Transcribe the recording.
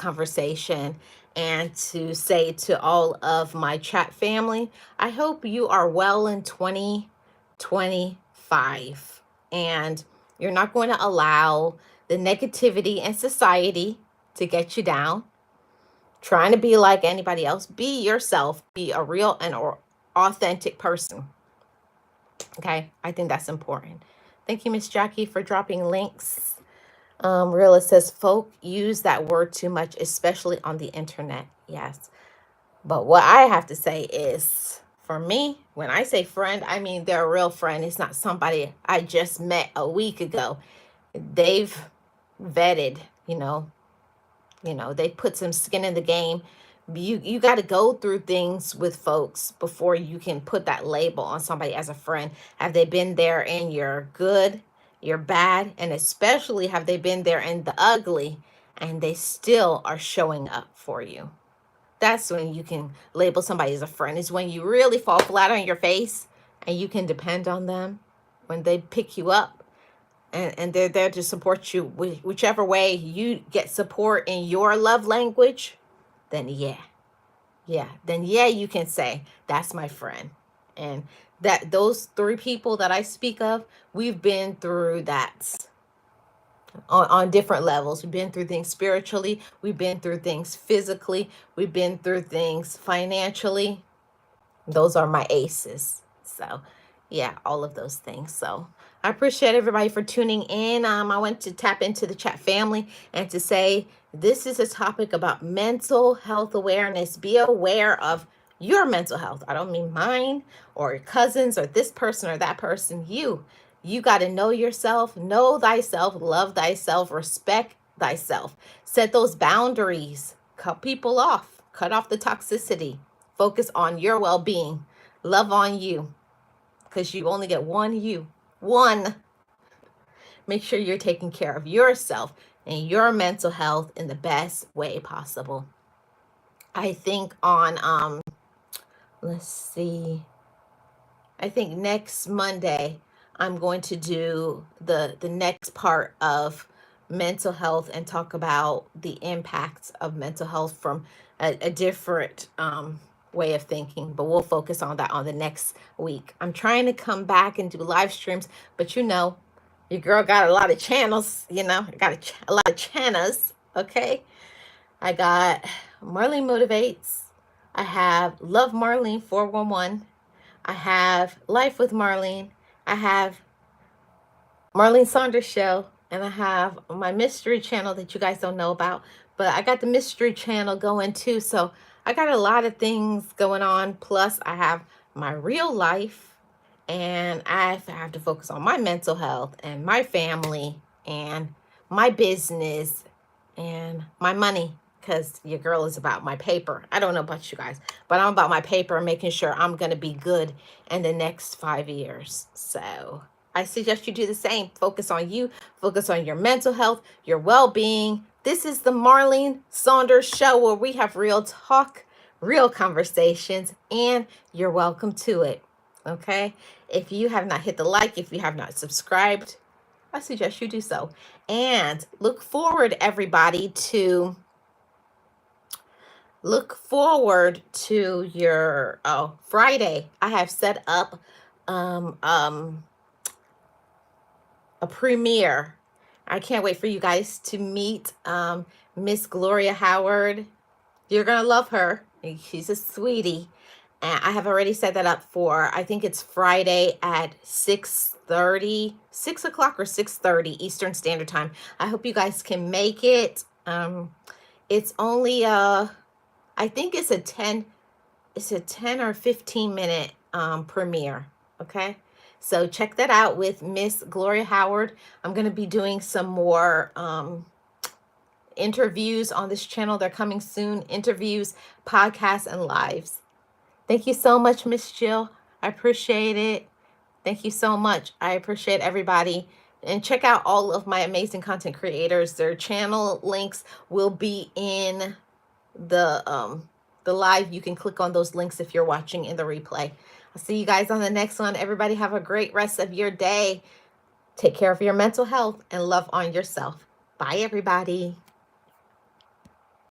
conversation and to say to all of my chat family, I hope you are well in 2025 and you're not going to allow the negativity in society to get you down. Trying to be like anybody else. Be yourself. Be a real and authentic person. Okay, I think that's important. Thank you, Miss Jackie, for dropping links. Real says folk use that word too much, especially on the internet. Yes. But what I have to say is, for me, when I say friend, I mean they're a real friend. It's not somebody I just met a week ago. They've vetted, they put some skin in the game. You got to go through things with folks before you can put that label on somebody as a friend. Have they been there in your good, your bad, and especially have they been there in the ugly and they still are showing up for you? That's when you can label somebody as a friend, is when you really fall flat on your face and you can depend on them, when they pick you up and they're there to support you whichever way you get support in your love language. Then you can say that's my friend. And that those three people that I speak of, we've been through that on different levels. We've been through things spiritually, we've been through things physically, we've been through things financially. Those are my aces. So yeah, all of those things. So I appreciate everybody for tuning in. I went to tap into the chat family and to say this is a topic about mental health awareness. Be aware of your mental health. I don't mean mine or your cousins or this person or that person. You got to know yourself, know thyself, love thyself, respect thyself. Set those boundaries. Cut people off. Cut off the toxicity. Focus on your well-being. Love on you, because you only get one you. One. Make sure you're taking care of yourself and your mental health in the best way possible. I think on let's see. I think next Monday I'm going to do the next part of mental health and talk about the impacts of mental health from a different way of thinking, but we'll focus on that on the next week. I'm trying to come back and do live streams, but your girl got a lot of channels, got a lot of channels, okay? I got Marlene Motivates. I have Love Marlene 411. I have Life with Marlene. I have Marlene Saunders Show. And I have my mystery channel that you guys don't know about. But I got the mystery channel going too. So I got a lot of things going on. Plus I have my real life. And I have to focus on my mental health and my family and my business and my money. Because your girl is about my paper. I don't know about you guys, but I'm about my paper and making sure I'm going to be good in the next 5 years. So I suggest you do the same. Focus on you. Focus on your mental health, your well-being. This is the Marlene Saunders Show, where we have real talk, real conversations, and you're welcome to it. Okay? If you have not hit the like, if you have not subscribed, I suggest you do so. And look forward, everybody, to your Friday. I have set up a premiere. I can't wait for you guys to meet Miss Gloria Howard. You're gonna love her. She's a sweetie. And I have already set that up for, I think it's Friday at 6 o'clock or 6:30 Eastern Standard Time. I hope you guys can make it. It's only I think it's a 10 or 15 minute premiere. Okay. So check that out with Miss Gloria Howard. I'm going to be doing some more interviews on this channel. They're coming soon. Interviews, podcasts, and lives. Thank you so much, Miss Jill. I appreciate it. Thank you so much. I appreciate everybody. And check out all of my amazing content creators. Their channel links will be in the live. You can click on those links if you're watching in the replay. I'll see you guys on the next one. Everybody have a great rest of your day. Take care of your mental health and love on yourself. Bye, everybody.